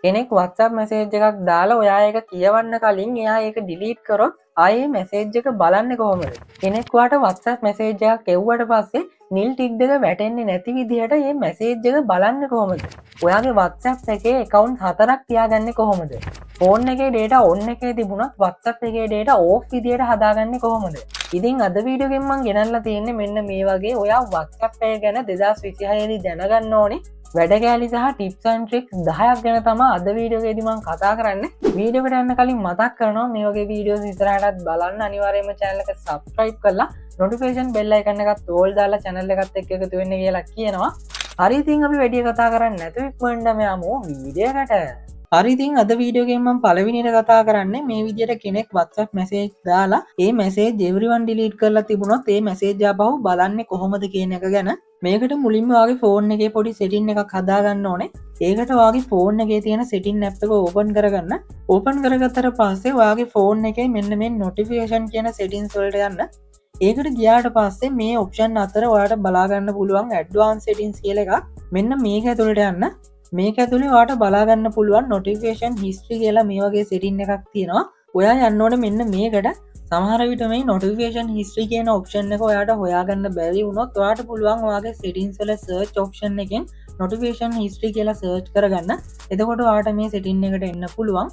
කෙනෙක් WhatsApp message එකක් දාලා ඔයා ඒක කියවන්න කලින් එයා ඒක ඩිලීට් කරොත් ආයේ මැසේජ් එක බලන්නේ කොහොමද? කෙනෙක් ඔයාට WhatsApp මැසේජ් එකක් එව්වට පස්සේ නිල් ටික් දෙක වැටෙන්නේ නැති විදිහට මේ මැසේජ් එක බලන්නේ කොහොමද? ඔයාගේ WhatsApp එකේ account 4ක් තියාගන්නේ කොහොමද? ෆෝන් එකේ data on එකේ තිබුණත් WhatsApp එකේ data off විදිහට හදාගන්නේ කොහොමද? ඉතින් අද වීඩියෝ එකෙන් මම ගෙනල්ලා තියෙන්නේ මෙන්න මේ වගේ ඔයා WhatsApp එක ගැන 2026 දී දැනගන්න ඕනේ වැඩ කෑලි සහ ටිප්ස් ඇන්ඩ් ට්‍රික්ස් 10ක් ගැන තමයි අද වීඩියෝ එකේදී මම කතා කරන්නේ. වීඩියෝ එකට යන්න කලින් මතක් කරනවා මේ වගේ වීඩියෝස් ඉස්සරහටත් බලන්න අනිවාර්යයෙන්ම channel එක subscribe කරලා notification bell icon එකත් all දාලා channel එකත් එක්ක එකතු වෙන්න කියලා කියනවා. හරි ඉතින් අපි වැඩි කතා කරන්නේ නැතුව ඉක්මනටම යමු වීඩියෝ එකට. හරි ඉතින් අද වීඩියෝ එකෙන් මම පළවෙනියට කතා කරන්නේ මේ විදිහට කෙනෙක් WhatsApp message දාලා ඒ message everyone delete කරලා තිබුණොත් ඒ message ආපහු බලන්නේ කොහොමද කියන එක ගැන. මේකට මුලින්ම ඔයාගේ ෆෝන් එකේ පොඩි setting එකක් හදාගන්න ඕනේ. ඒකට ඔයාගේ ෆෝන් එකේ තියෙන setting app එක open කරගන්න. open කරගත්තට පස්සේ ඔයාගේ ෆෝන් එකේ මෙන්න මේ notification කියන settings වලට යන්න. ඒකට ගියාට පස්සේ මේ option අතර ඔයාලට බලා ගන්න පුළුවන් advanced settings කියලා එකක්. මෙන්න මේක ඇතුළට යන්න. මේක ඇතුලේ ඔයාලට බලා ගන්න පුළුවන් notification history කියලා මේ වගේ setting එකක් තියෙනවා. ඔයා යන්න ඕනේ මෙන්න මේකට. සමහර විට මේ notification history කියන option එක ඔයාලට හොයාගන්න බැරි වුණොත් ඔයාලට පුළුවන් ඔයාගේ settings වල search option එකෙන් notification history කියලා search කරගන්න. එතකොට ඔයාලට මේ setting එකට එන්න පුළුවන්.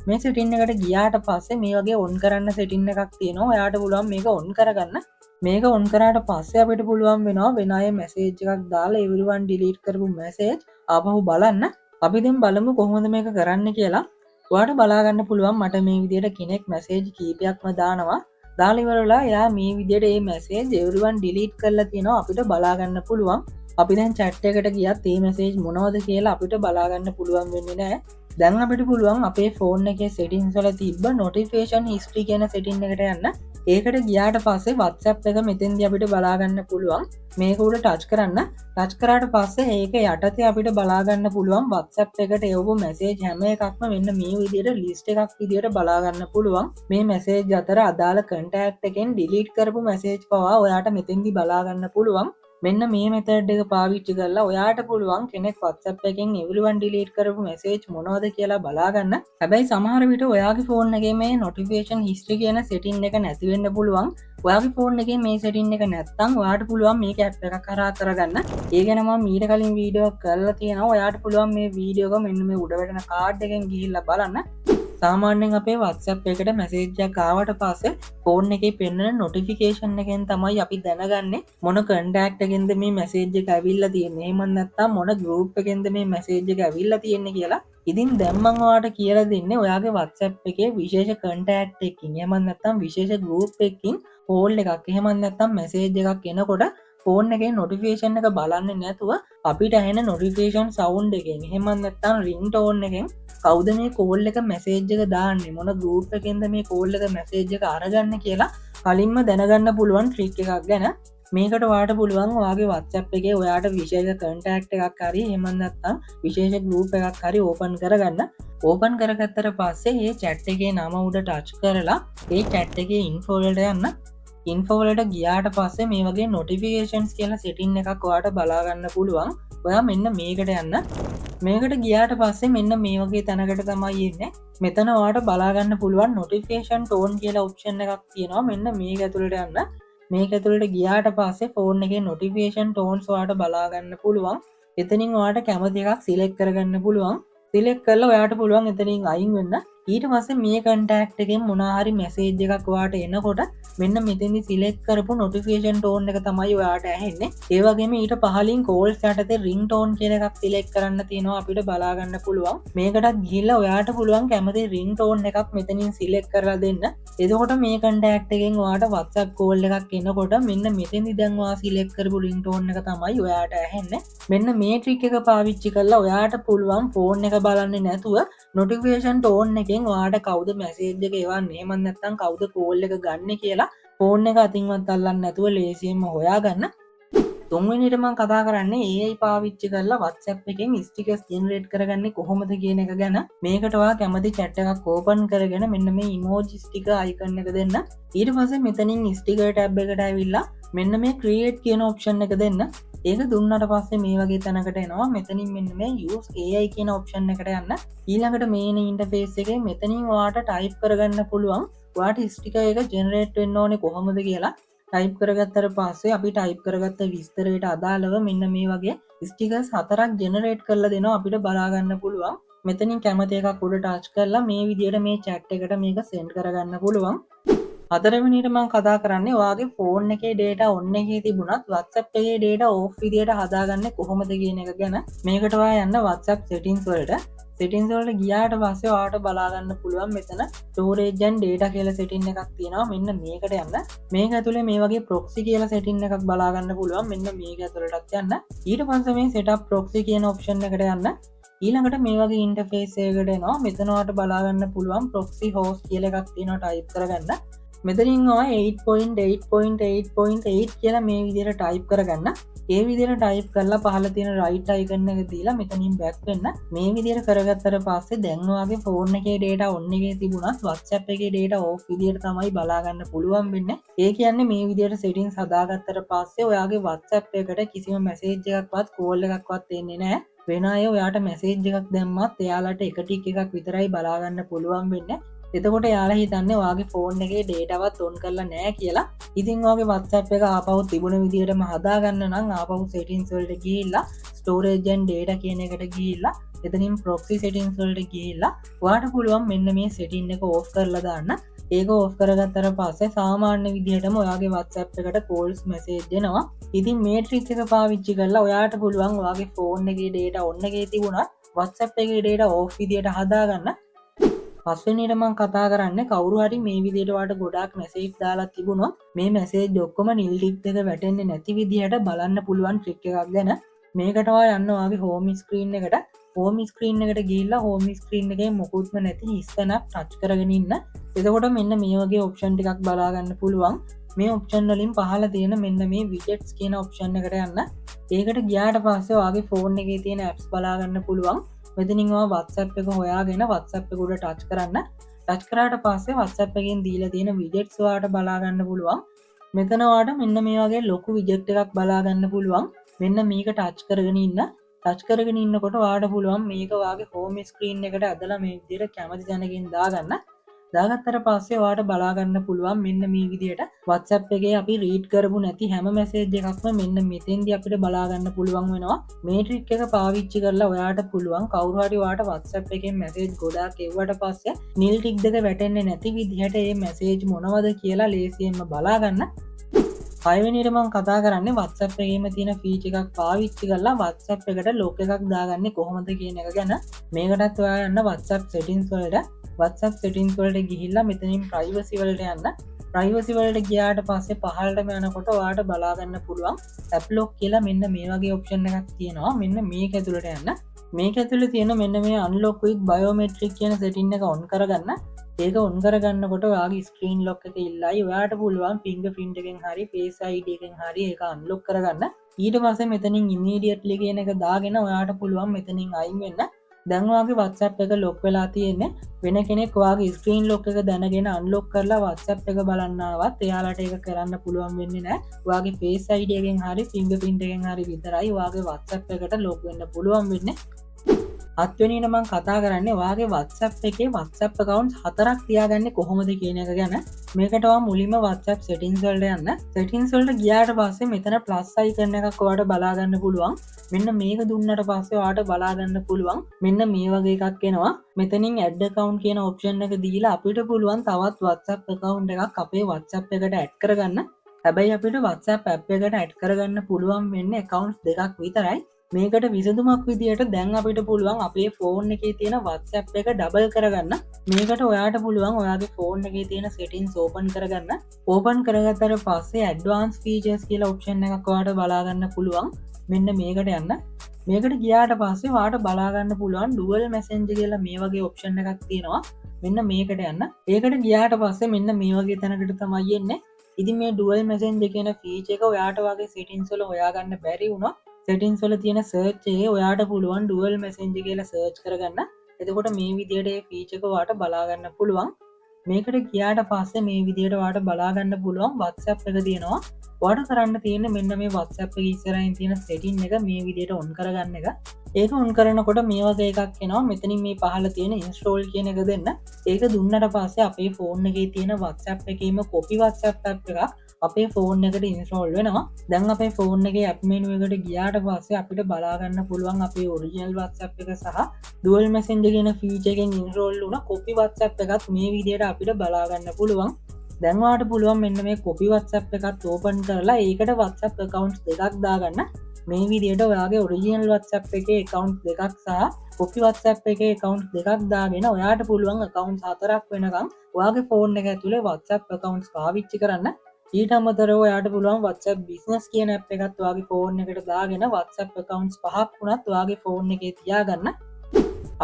මේ setting එකට ගියාට පස්සේ මේ වගේ on කරන්න setting එකක් තියෙනවා. ඔයාලට පුළුවන් මේක on කරගන්න. මේක on කරාට පස්සේ අපිට පුළුවන් වෙනවා වෙන අය message එකක් දාලා everyone delete කරපු message ආපහු බලන්න. අපි දැන් බලමු කොහොමද මේක කරන්න කියලා. ඔයාලට බලා ගන්න පුළුවන් මට මේ විදිහට කෙනෙක් message කීපයක්ම දානවා. දාලා ඉවරලා එයා මේ විදිහට මේ message everyone delete කරලා තියෙනවා අපිට බලා ගන්න පුළුවන්. අපි දැන් chat එකට ගියත් මේ message මොනවද කියලා අපිට බලා ගන්න පුළුවන් වෙන්නේ නැහැ. දැන් අපිට පුළුවන් අපේ ෆෝන් එකේ settings වල තිබ්බ notification history කියන setting එකට යන්න. ඒකට ගියාට පස්සේ WhatsApp එක මෙතෙන්දී අපිට බලා ගන්න පුළුවන්. මේක උඩ ටච් කරන්න. ටච් කරාට පස්සේ ඒක යටතේ අපිට බලා ගන්න පුළුවන් WhatsApp එකට එවපු message හැම එකක්ම මෙන්න මේ විදිහට list එකක් විදිහට බලා ගන්න පුළුවන්. මේ message අතර අදාළ contact එකෙන් delete කරපු message පවා ඔයාට මෙතෙන්දී බලා ගන්න පුළුවන්. මෙන්න මේ method එක පාවිච්චි කරලා ඔයාට පුළුවන් කෙනෙක් WhatsApp එකෙන් everyone delete කරපු message මොනවද කියලා බලා ගන්න. හැබැයි සමහර විට ඔයාගේ ෆෝන් එකේ මේ notification history කියන setting එක නැති වෙන්න පුළුවන්. ඔයාගේ ෆෝන් එකේ මේ setting එක නැත්නම් ඔයාට පුළුවන් මේක app එකක් කරා කරගන්න. ඒ ගැන මම ඊට කලින් වීඩියෝ එකක් කරලා තියෙනවා. ඔයාට පුළුවන් මේ වීඩියෝ එක මෙන්න මේ උඩ වැටෙන card එකෙන් ගිහිල්ලා බලන්න. සාමාන්‍යයෙන් අපේ WhatsApp එකට message එකක් ආවට පස්සේ ෆෝන් එකේ පෙන්වන notification එකෙන් තමයි අපි දැනගන්නේ මොන contact එකෙන්ද මේ message එක ඇවිල්ලා තියෙන්නේ. එහෙම නැත්නම් මොන group එකෙන්ද මේ message එක ඇවිල්ලා තියෙන්නේ කියලා. ඉතින් දැන් මම ඔයාලට කියලා දෙන්නේ ඔයාගේ WhatsApp එකේ විශේෂ contact එකකින් එහෙම නැත්නම් විශේෂ group එකකින් call එකක් එහෙම නැත්නම් message එකක් එනකොට ෆෝන් එකේ notification එක බලන්නේ නැතුව අපිට ඇහෙන notification sound එකෙන් එහෙම නැත්නම් ringtone එකෙන් කවුද මේ call එක message එක දාන්නේ මොන group එකෙන්ද මේ call එක message එක අරගන්නේ කියලා කලින්ම දැනගන්න පුළුවන් trick එකක් ගැන. මේකට ඔයාලට පුළුවන් ඔයාගේ WhatsApp එකේ ඔයාට විශේෂ contact එකක් හරි එහෙම නැත්නම් විශේෂ group එකක් හරි open කරගන්න. open කරගත්තට පස්සේ මේ chat එකේ නම උඩ touch කරලා ඒ chat එකේ info වලට යන්න. info වලට ගියාට පස්සේ මේ වගේ notifications කියලා setting එකක් ඔයාලට බලා ගන්න පුළුවන්. ඔයා මෙන්න මේකට යන්න. මේකට ගියාට පස්සේ මෙන්න මේ වගේ තැනකට තමයි එන්නේ. මෙතන ඔයාලට බලා ගන්න පුළුවන් notification tone කියලා option එකක් තියෙනවා. මෙන්න මේක ඇතුළට යන්න. මේක ඇතුළට ගියාට පස්සේ ෆෝන් එකේ notification tones ඔයාලට බලා ගන්න පුළුවන්. එතනින් ඔයාලට කැමති එකක් select කරගන්න පුළුවන්. select කරලා ඔයාලට පුළුවන් එතනින් අයින් වෙන්න. ඊට පස්සේ මේ contact එකෙන් මොනවා හරි message එකක් ඔයාලට එනකොට මෙන්න මෙතෙන්දි select කරපු notification tone එක තමයි ඔයාලට ඇහෙන්නේ. ඒ වගේම ඊට පහලින් calls යටතේ ringtone කියන එකක් select කරන්න තියෙනවා අපිට බලා ගන්න පුළුවන්. මේකටත් ගිහිල්ලා ඔයාලට පුළුවන් කැමති ringtone එකක් මෙතනින් select කරලා දෙන්න. එතකොට මේ contact එකෙන් ඔයාලට WhatsApp call එකක් එනකොට මෙන්න මෙතෙන්දි දැන් ඔයා select කරපු ringtone එක තමයි ඔයාලට ඇහෙන්නේ. මෙන්න මේ trick එක පාවිච්චි කරලා ඔයාලට පුළුවන් phone එක බලන්නේ නැතුව notification tone එකෙන් ඔයාලට කවුද message එක එවන්නේ එහෙම නැත්නම් කවුද call එක ගන්න කියලා ෆෝන් එක අතින්වත් අල්ලන්නේ නැතුව ලේසියෙන්ම හොයාගන්න. තුන්වෙනියට මම කතා කරන්නේ AI පාවිච්චි කරලා WhatsApp එකෙන් stickers generate කරගන්නේ කොහොමද කියන එක ගැන. මේකට ඔයා කැමති chat එකක් open කරගෙන මෙන්න මේ emoji sticker icon එක දෙන්න. ඊට පස්සේ මෙතනින් sticker tab එකට ඇවිල්ලා මෙන්න මේ create කියන option එක දෙන්න. ඒක දුන්නට පස්සේ මේ වගේ තැනකට එනවා මෙතනින් මෙන්න මේ use AI කියන ඔප්ෂන් එකට යන්න ඊළඟට මේන ඉන්ටර්ෆේස් එකේ මෙතනින් ඔයාට ටයිප් කරගන්න පුළුවන් ඔයාට ස්ටිකර් එක ජෙනරේට් වෙන්න ඕනේ කොහොමද කියලා ටයිප් කරගත්තට පස්සේ අපි ටයිප් කරගත්ත විස්තරයට අදාළව මෙන්න මේ වගේ ස්ටිකර්ස් 4ක් ජෙනරේට් කරලා දෙනවා අපිට බලා ගන්න පුළුවන් මෙතනින් කැමති එකක් උඩ ටච් කරලා මේ විදිහට මේ chat එකට මේක send කරගන්න පුළුවන් හතරවෙනියට මම කතා කරන්නේ ඔයාගේ ෆෝන් එකේ data on එකේ තිබුණත් WhatsApp එකේ data off විදියට හදාගන්නේ කොහොමද කියන එක ගැන මේකට ඔයා යන්න WhatsApp settings වලට settings වලට ගියාට පස්සේ ඔයාට බලා ගන්න පුළුවන් මෙතන storage and data කියලා setting එකක් තියෙනවා මෙන්න මේකට යන්න මේක ඇතුලේ මේ වගේ proxy කියලා setting එකක් බලා ගන්න පුළුවන් මෙන්න මේක ඇතුලටත් යන්න ඊට පස්සේ මේ setup proxy කියන option එකට යන්න ඊළඟට මේ වගේ ඉන්ටර්ෆේස් එකකට එනවා මෙතන ඔයාට බලා ගන්න පුළුවන් proxy host කියලා එකක් තියෙනවා ටයිප් කරගන්න මෙතනින් ඔයා 8.8.8.8 කියලා මේ විදිහට ටයිප් කරගන්න. ඒ විදිහට ටයිප් කරලා පහළ තියෙන right icon එක දීලා මෙතනින් back වෙන්න. මේ විදිහට කරගත්තට පස්සේ දැන් ඔයාගේ phone එකේ data on එකේ තිබුණත් WhatsApp එකේ data off විදිහට තමයි බලා ගන්න පුළුවන් වෙන්නේ. ඒ කියන්නේ මේ විදිහට settings හදාගත්තට පස්සේ ඔයාගේ WhatsApp එකට කිසිම message එකක්වත් call එකක්වත් එන්නේ නැහැ. වෙන අය ඔයාට message එකක් දැම්මත් එයාලට එක ටික එකක් විතරයි බලා ගන්න පුළුවන් වෙන්නේ. එතකොට යාලා හිතන්නේ ඔයාගේ ෆෝන් එකේ ඩේටාවත් ඔන් කරලා නැහැ කියලා. ඉතින් ඔයාගේ WhatsApp එක ආපහු තිබුණ විදිහටම හදාගන්න නම් ආපහු settings වලට ගිහිල්ලා storage and data කියන එකට ගිහිල්ලා එතනින් proxy settings වලට ගිහිල්ලා ඔයාට පුළුවන් මෙන්න මේ setting එක off කරලා දාන්න. ඒක off කරගත්තට පස්සේ සාමාන්‍ය විදිහටම ඔයාගේ WhatsApp එකට calls message එනවා. ඉතින් මේ trick එක පාවිච්චි කරලා ඔයාට පුළුවන් ඔයාගේ ෆෝන් එකේ data on එකේ තිබුණත් WhatsApp එකේ data off විදිහට හදාගන්න. පස්වෙනියට මම කතා කරන්නේ කවුරු හරි මේ විදිහට වාට ගොඩාක් මැසේජ් දාලා තිබුණොත් මේ මැසේජ් ඔක්කොම නිල් ටික් එක වැටෙන්නේ නැති විදිහට බලන්න පුළුවන් ට්‍රික් එකක් ගැන මේකට ඔයා යන්න ඔයාගේ හෝම් ස්ක්‍රීන් එකට හෝම් ස්ක්‍රීන් එකට ගිහිල්ලා හෝම් ස්ක්‍රීන් එකේ මොකුත්ම නැති ඉස්සනක් ටච් කරගෙන ඉන්න. එතකොට මෙන්න මේ වගේ ඔප්ෂන් ටිකක් බලා ගන්න පුළුවන්. මේ ඔප්ෂන් වලින් පහළ තියෙන මෙන්න මේ widgets කියන ඔප්ෂන් එකට යන්න. ඒකට ගියාට පස්සේ ඔයාගේ ෆෝන් එකේ තියෙන apps බලා ගන්න පුළුවන්. මෙතනින් ඔයා WhatsApp එක හොයාගෙන WhatsApp එක උඩ ටච් කරන්න. ටච් කරාට පස්සේ WhatsApp එකෙන් දීලා තියෙන widgets ඔයාලට බලා ගන්න පුළුවන්. මෙතන ඔයාලට මෙන්න මේ වගේ ලොකු widget එකක් බලා ගන්න පුළුවන්. මෙන්න මේක ටච් කරගෙන ඉන්න. ටච් කරගෙන ඉන්නකොට ඔයාලට පුළුවන් මේක ඔයාගේ home screen එකට ඇදලා මේ විදිහට කැමති තැනකින් දාගන්න. දාගත්තට පස්සේ ඔයාලට බලා ගන්න පුළුවන් මෙන්න මේ විදිහට WhatsApp එකේ අපි රීඩ් කරපු නැති හැම මැසේජ් එකක්ම මෙන්න මෙතෙන්දී අපිට බලා ගන්න පුළුවන් වෙනවා. මේ ට්‍රික් එක පාවිච්චි කරලා ඔයාලට පුළුවන් කවුරු හරි ඔයාලට WhatsApp එකෙන් මැසේජ් ගොඩාක් එව්වට පස්සේ නිල් ටික් දෙක වැටෙන්නේ නැති විදිහට මේ මැසේජ් මොනවද කියලා ලේසියෙන්ම බලා ගන්න. පළවෙනියට මම කතා කරන්නේ WhatsApp එකේම තියෙන ෆීචර් එකක් පාවිච්චි කරලා WhatsApp එකට ලොක් එකක් දාගන්නේ කොහොමද කියන එක ගැන. මේකටත් ඔයා යන්න WhatsApp settings වලට WhatsApp settings වලට ගිහිල්ලා මෙතනින් privacy වලට යන්න. privacy වලට ගියාට පස්සේ පහළටම යනකොට ඔයාලට බලා ගන්න පුළුවන් app lock කියලා මෙන්න මේ වගේ option එකක් තියෙනවා. මෙන්න මේක ඇතුළට යන්න. මේක ඇතුළේ තියෙන මෙන්න මේ unlock with biometric කියන setting එක on කරගන්න. ඒක on කරගන්නකොට ඔයාගේ screen lock එක ඉල්ලයි. ඔයාලට පුළුවන් fingerprint එකෙන් හරි face ID එකෙන් හරි ඒක unlock කරගන්න. ඊට පස්සේ මෙතනින් immediately කියන එක දාගෙන ඔයාලට පුළුවන් මෙතනින් අයින් වෙන්න. දැන් ඔයාගේ WhatsApp එක lock වෙලා තියෙන්නේ වෙන කෙනෙක් ඔයාගේ screen lock එක දැනගෙන unlock කරලා WhatsApp එක බලන්න ආවත් එයාලට ඒක කරන්න පුළුවන් වෙන්නේ නැහැ. ඔයාගේ face ID එකෙන් හරි fingerprint එකෙන් හරි විතරයි ඔයාගේ WhatsApp එකට lock වෙන්න පුළුවන් වෙන්නේ. හත්වෙනියට මම කතා කරන්නේ ඔයාගේ WhatsApp එකේ WhatsApp accounts 4ක් තියාගන්නේ කොහොමද කියන එක ගැන. මේකට ඔයා මුලින්ම WhatsApp settings වලට යන්න. settings වලට ගියාට පස්සේ මෙතන plus icon එකක් ඔයාලට බලා ගන්න පුළුවන්. මෙන්න මේක දුන්නට පස්සේ ඔයාලට බලා ගන්න පුළුවන් මෙන්න මේ වගේ එකක් එනවා. මෙතනින් add account කියන option එක දීලා අපිට පුළුවන් තවත් WhatsApp account එකක් අපේ WhatsApp එකට add කරගන්න. හැබැයි අපිට WhatsApp app එකට add කරගන්න පුළුවන් වෙන්නේ accounts දෙකක් විතරයි. මේකට විසඳුමක් විදියට දැන් අපිට පුළුවන් අපේ ෆෝන් එකේ තියෙන WhatsApp එක ඩබල් කරගන්න. මේකට ඔයාට පුළුවන් ඔයාගේ ෆෝන් එකේ තියෙන settings open කරගන්න. open කරගත්තට පස්සේ advanced features කියලා option එකක් ඔයාට බලා ගන්න පුළුවන්. මෙන්න මේකට යන්න. මේකට ගියාට පස්සේ ඔයාට බලා ගන්න පුළුවන් dual messenger කියලා මේ වගේ option එකක් තියෙනවා. මෙන්න මේකට යන්න. ඒකට ගියාට පස්සේ මෙන්න මේ වගේ තැනකට තමයි එන්නේ. ඉතින් මේ dual messenger කියන feature එක ඔයාට වගේ settings වල හොයාගන්න බැරි වුණොත් settings වල තියෙන search එකේ ඔයාට පුළුවන් dual messenger කියලා search කරගන්න. එතකොට මේ විදිහට මේ feature එක ඔයාට බලා ගන්න පුළුවන්. මේකට ගියාට පස්සේ මේ විදියට වාට බලාගන්න පුළුවන් WhatsApp එක තියෙනවා. වාට කරන්න තියෙන මෙන්න මේ WhatsApp එක ඉස්සරහින් තියෙන setting එක මේ විදියට on කරගන්න එක. ඒක on කරනකොට මේ වගේ එකක් එනවා. මෙතනින් මේ පහළ තියෙන install කියන එක දෙන්න. ඒක දුන්නට පස්සේ අපේ ෆෝන් එකේ තියෙන WhatsApp එකේම copy WhatsApp app එකක් අපේ ෆෝන් එකට ඉන්ස්ටෝල් වෙනවා. දැන් අපේ ෆෝන් එකේ ඇප් මෙනු එකට ගියාට පස්සේ අපිට බලාගන්න පුළුවන් අපේ ඔරිජිනල් WhatsApp එක සහ dual messenger කියන ෆීචර් එකෙන් ඉන්ස්ටෝල් වුණ copy WhatsApp එකත් මේ විදියට අපිට බලාගන්න පුළුවන්. දැන් ඔයාලට පුළුවන් මෙන්න මේ copy WhatsApp එකත් ඕපන් කරලා ඒකට WhatsApp accounts දෙකක් දාගන්න. මේ විදියට ඔයාගේ ඔරිජිනල් WhatsApp එකේ accounts දෙකක් සහ copy WhatsApp එකේ accounts දෙකක් දාගෙන ඔයාට පුළුවන් accounts 4ක් වෙනකම් ඔයාගේ ෆෝන් එක ඇතුලේ WhatsApp accounts පාවිච්චි කරන්න. ඊට අමතරව ඔයාට පුළුවන් WhatsApp business කියන app එකත් ඔයාගේ ෆෝන් එකට දාගෙන WhatsApp accounts 5ක් වුණත් ඔයාගේ ෆෝන් එකේ තියාගන්න.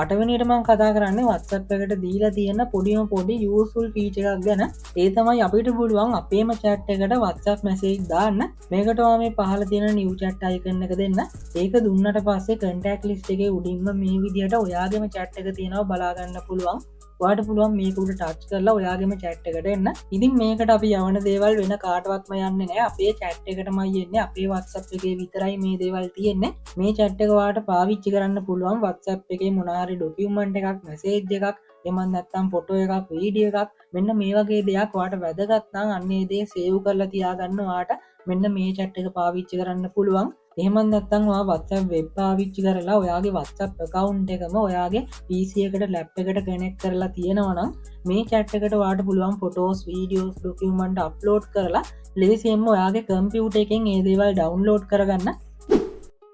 8 වෙනියට මම කතා කරන්නේ WhatsApp එකට දීලා තියෙන පොඩි useful feature එකක් ගැන. ඒ තමයි අපිට පුළුවන් අපේම chat එකට WhatsApp message දාන්න. මේකට ඔයා මේ පහළ තියෙන new chat icon එක දෙන්න. ඒක දුන්නට පස්සේ contact list එකේ උඩින්ම මේ විදියට ඔයාගේම chat එක තියෙනවා බලා ගන්න පුළුවන්. ඔයාට පුළුවන් මේක උඩ ටච් කරලා ඔයාගේම chat එකට එන්න. ඉතින් මේකට අපි යවන දේවල් වෙන කාටවත්ම යන්නේ නැහැ. අපේ chat එකටමයි එන්නේ. අපේ WhatsApp එකේ විතරයි මේ දේවල් තියෙන්නේ. මේ chat එක ඔයාට පාවිච්චි කරන්න පුළුවන් WhatsApp එකේ මොනවා හරි document එකක්, message එකක්, එමන් නැත්තම් ෆොටෝ එකක්, වීඩියෝ එකක් මෙන්න මේ වගේ දෙයක් ඔයාට වැදගත් නම් අන්න ඒ දේ save කරලා තියාගන්න ඔයාට මෙන්න මේ chat එක පාවිච්චි කරන්න පුළුවන්. එහෙම නැත්නම් ඔයා WhatsApp web පාවිච්චි කරලා ඔයාගේ WhatsApp account එකම ඔයාගේ PC එකට lap එකට connect කරලා තියෙනවා නම් මේ chat එකට ඔයාට පුළුවන් photos, videos, document upload කරලා ලේසියෙන්ම ඔයාගේ computer එකෙන් මේ දේවල් download කරගන්න.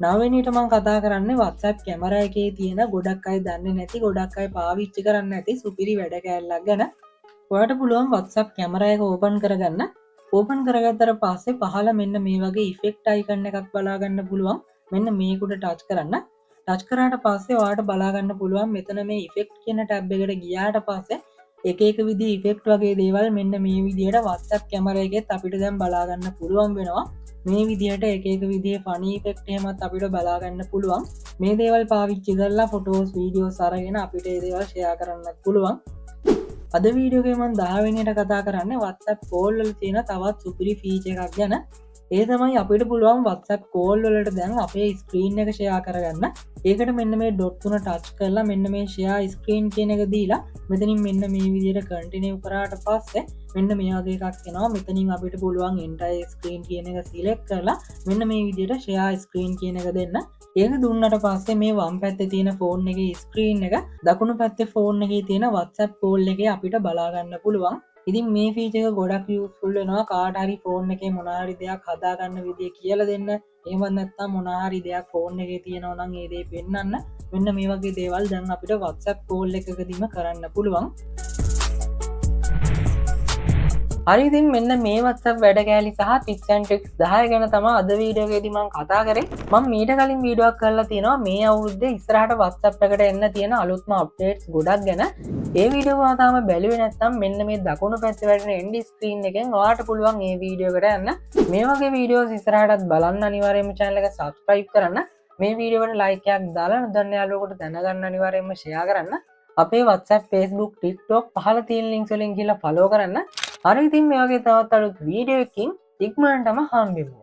9 වෙනියට මම කතා කරන්නේ WhatsApp කැමරා එකේ තියෙන ගොඩක් අය දන්නේ නැති ගොඩක් අය පාවිච්චි කරන්නේ නැති සුපිරි වැඩ කෑල්ලක් ගැන. ඔයාට පුළුවන් WhatsApp කැමරා එක open කරගන්න. ඕපන් කරගත්තට පස්සේ පහළ මෙන්න මේ වගේ ඉෆෙක්ට් අයිකන් එකක් බලා ගන්න පුළුවන්. මෙන්න මේක උඩ ටච් කරන්න. ටච් කරාට පස්සේ ඔයාලට බලා ගන්න පුළුවන් මෙතන මේ ඉෆෙක්ට් කියන ටැබ් එකට ගියාට පස්සේ එක එක විදිහේ ඉෆෙක්ට් වගේ දේවල් මෙන්න මේ විදිහට WhatsApp කැමරා එකෙත් අපිට දැන් බලා ගන්න පුළුවන් වෙනවා. මේ විදිහට එක එක විදිහේ ෆනි ඉෆෙක්ට් එහෙමත් අපිට බලා ගන්න පුළුවන්. මේ දේවල් පාවිච්චි කරලා ෆොටෝස්, වීඩියෝස් අරගෙන අපිට මේ දේවල් ෂෙයා කරන්නත් පුළුවන්. අද වීඩියෝ එකේ මම 10 වෙනියට කතා කරන්නේ WhatsApp call වල තියෙන තවත් සුපිරි ෆීචර් එකක් ගැන. ඒ තමයි අපිට පුළුවන් WhatsApp call වලට දැන් අපේ ස්ක්‍රීන් එක ෂෙයා කරගන්න. ඒකට මෙන්න මේ ඩොට් තුන ටච් කරලා මෙන්න මේ ෂෙයා ස්ක්‍රීන් කියන එක දීලා මෙතනින් මෙන්න මේ විදිහට කන්ටිනියු කරාට පස්සේ මෙන්න මේ වගේ එකක් එනවා. මෙතනින් අපිට පුළුවන් entire screen කියන එක සිලෙක්ට් කරලා මෙන්න මේ විදිහට ෂෙයා ස්ක්‍රීන් කියන එක දෙන්න. ඒක දුන්නට පස්සේ මේ වම් පැත්තේ තියෙන ෆෝන් එකේ ස්ක්‍රීන් එක දකුණු පැත්තේ ෆෝන් එකේ තියෙන WhatsApp call එකේ අපිට බලා ගන්න පුළුවන්. ඉතින් මේ ෆීචර් එක ගොඩක් යූස්ෆුල් වෙනවා කාට හරි ෆෝන් එකේ මොනවා හරි දෙයක් හදා ගන්න විදිය කියලා දෙන්න. එහෙම නැත්නම් මොනවා හරි දෙයක් ෆෝන් එකේ තියෙනවා නම් ඒ දේ පෙන්වන්න. මෙන්න මේ වගේ දේවල් දැන් අපිට WhatsApp call එකකදීම කරන්න පුළුවන්. හරි ඉතින් මෙන්න මේ WhatsApp වැඩ කෑලි සහ tips and tricks 10 ගැන තමයි අද වීඩියෝ එකේදී මම කතා කරේ. මම මීට කලින් වීඩියෝ එකක් කරලා තියෙනවා මේ අවුරුද්දේ ඉස්සරහට WhatsApp එකට එන්න තියෙන අලුත්ම අප්ඩේට්ස් ගොඩක් ගැන. ඒ වීඩියෝ එක තාම බැලුවේ නැත්නම් මෙන්න මේ දකුණු පැත්තේ වැටෙන end screen එකෙන් ඔයාලට පුළුවන් මේ වීඩියෝ එකට යන්න. මේ වගේ වීඩියෝස් ඉස්සරහටත් බලන්න අනිවාර්යයෙන්ම channel එක subscribe කරන්න. මේ වීඩියෝ එකට like එකක් දාලා නොදන්න යාළුවෙකුට දැනගන්න අනිවාර්යයෙන්ම share කරන්න. අපේ WhatsApp, Facebook, TikTok පහළ තියෙන links වලින් ගිහලා follow කරන්න. හරි ඉතින් මේ වගේ තවත් අලුත් වීඩියෝ එකකින් ඉක්මනටම හම්බෙමු.